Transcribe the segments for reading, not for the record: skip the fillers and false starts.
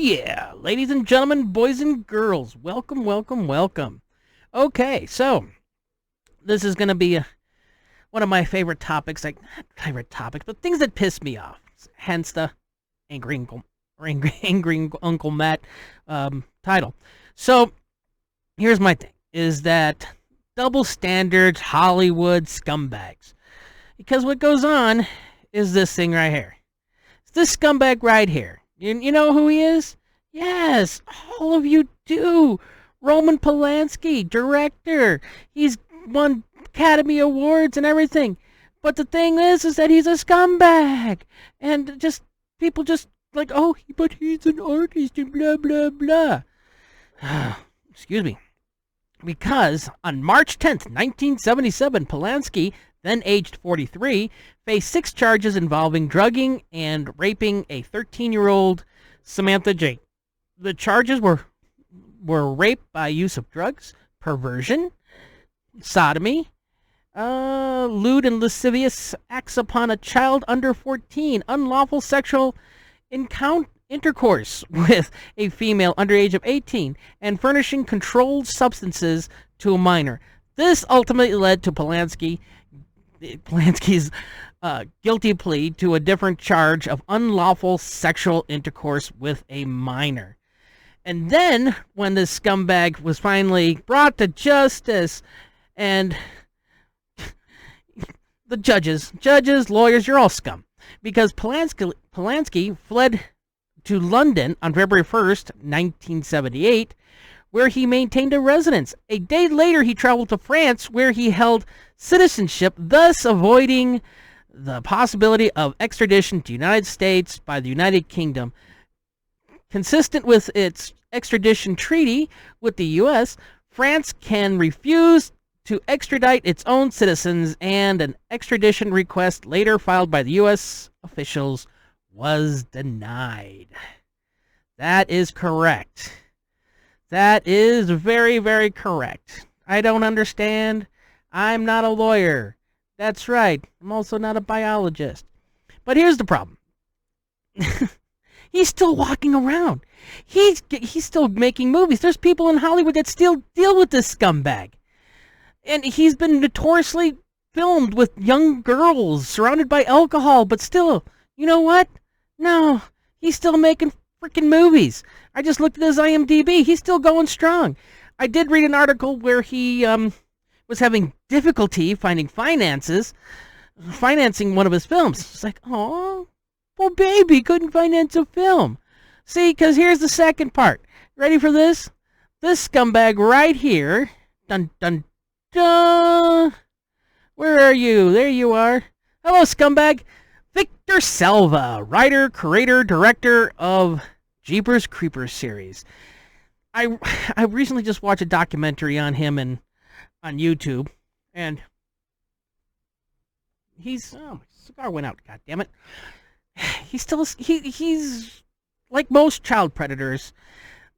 yeah, ladies and gentlemen, boys and girls, welcome, welcome, welcome. Okay, so this is going to be one of my favorite topics, like not favorite topics, but things that piss me off. Hence the angry Uncle Matt title. So here's my thing: is that double standards, Hollywood scumbags? Because what goes on is this thing right here. It's this scumbag right here. You know who he is? Yes, all of you do. Roman Polanski, director. He's won Academy Awards and everything. But the thing is that he's a scumbag. And just, people just like, oh, but he's an artist and blah, blah, blah. Excuse me. Because on March 10th, 1977, Polanski, then aged 43, faced 6 charges involving drugging and raping a 13-year-old Samantha Jane. The charges were rape by use of drugs, perversion, sodomy, lewd and lascivious acts upon a child under 14, unlawful sexual intercourse with a female under age of 18, and furnishing controlled substances to a minor. This ultimately led to Polanski's guilty plea to a different charge of unlawful sexual intercourse with a minor. And then, when this scumbag was finally brought to justice, and the judges, lawyers, you're all scum. Because Polanski fled to London on February 1st, 1978, where he maintained a residence. A day later, he traveled to France, where he held citizenship, thus avoiding the possibility of extradition to the United States by the United Kingdom. Consistent with its extradition treaty with the U.S., France can refuse to extradite its own citizens, and an extradition request later filed by the U.S. officials was denied. That is correct. That is very, very correct. I don't understand. I'm not a lawyer. That's right. I'm also not a biologist. But here's the problem. He's still walking around. He's still making movies. There's people in Hollywood that still deal with this scumbag. And he's been notoriously filmed with young girls surrounded by alcohol, but still, you know what? No, he's still making freaking movies. I just looked at his IMDb. He's still going strong. I did read an article where he was having difficulty finding financing one of his films. It's like, oh, poor baby couldn't finance a film. See, because here's the second part. Ready for this? This scumbag right here. Dun, dun, dun. Where are you? There you are. Hello, scumbag. Victor Salva, writer, creator, director of Jeepers Creepers series. I recently just watched a documentary on him on YouTube, and he's, oh, my cigar went out, god damn it. He's like most child predators.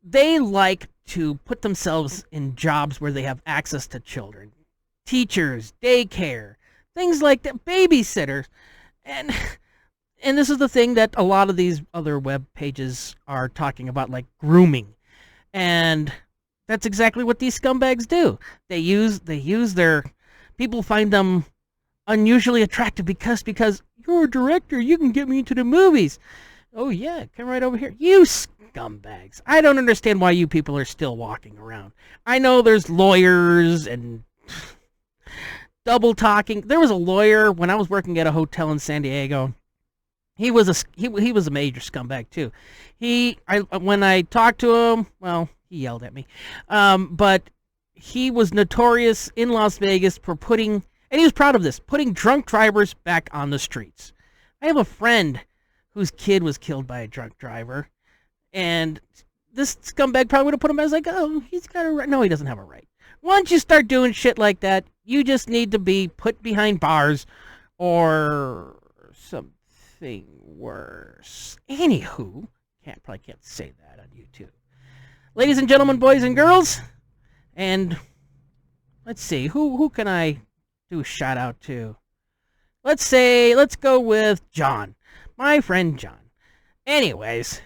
They like to put themselves in jobs where they have access to children. Teachers, daycare, things like that, babysitters. And this is the thing that a lot of these other web pages are talking about, like grooming. And that's exactly what these scumbags do. They use their, people find them unusually attractive because you're a director, you can get me into the movies. Oh yeah, come right over here. You scumbags. I don't understand why you people are still walking around. I know there's lawyers and double talking. There was a lawyer when I was working at a hotel in San Diego. He was a major scumbag too. When I talked to him, well, he yelled at me. But he was notorious in Las Vegas for and he was proud of this, putting drunk drivers back on the streets. I have a friend whose kid was killed by a drunk driver, and this scumbag probably would have put him as like, oh, he's got a right. No, he doesn't have a right. Once you start doing shit like that, you just need to be put behind bars or something worse. Anywho, probably can't say that on YouTube. Ladies and gentlemen, boys and girls, and let's see, who can I do a shout out to? Let's go with John. My friend John. Anyways,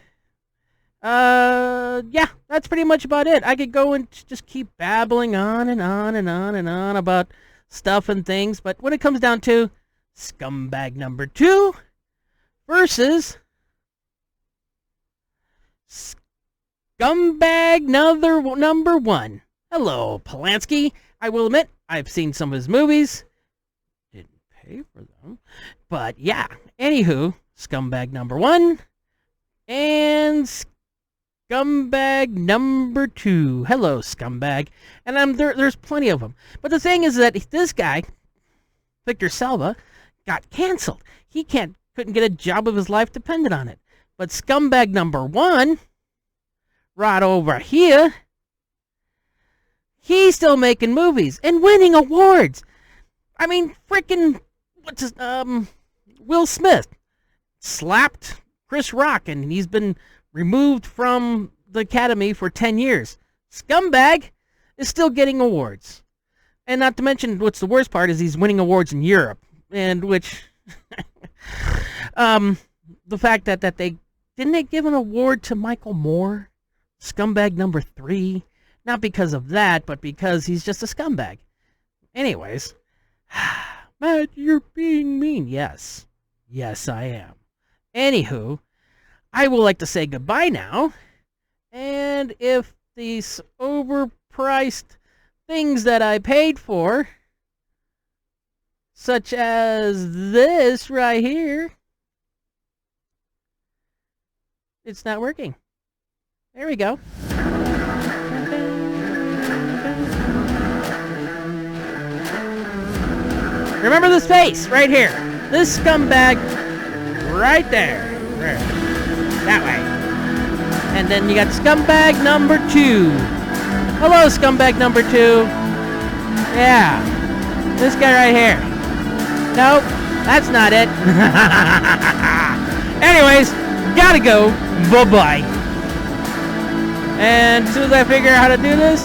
Yeah, that's pretty much about it. I could go and just keep babbling on and on and on and on about stuff and things, but when it comes down to scumbag number 2 versus scumbag number 1. Hello, Polanski. I will admit, I've seen some of his movies. Didn't pay for them. But yeah, anywho, scumbag number 1 and scumbag number 2. Hello, scumbag. And there's plenty of them. But the thing is that this guy, Victor Salva, got canceled. He couldn't get a job of his life dependent on it. But scumbag number 1, right over here, he's still making movies and winning awards. I mean, freaking, Will Smith slapped Chris Rock, and he's been removed from the Academy for 10 years. Scumbag is still getting awards. And not to mention, what's the worst part is he's winning awards in Europe, and which, the fact that they give an award to Michael Moore, scumbag number 3, not because of that, but because he's just a scumbag. Anyways, Matt, you're being mean. Yes, I am. Anywho, I would like to say goodbye now, and if these overpriced things that I paid for, such as this right here, it's not working. There we go. Remember this face right here. This scumbag right there. That way. And then you got scumbag number 2. Hello, scumbag number 2. Yeah. This guy right here. Nope. That's not it. Anyways, gotta go. Bye-bye. And as soon as I figure out how to do this,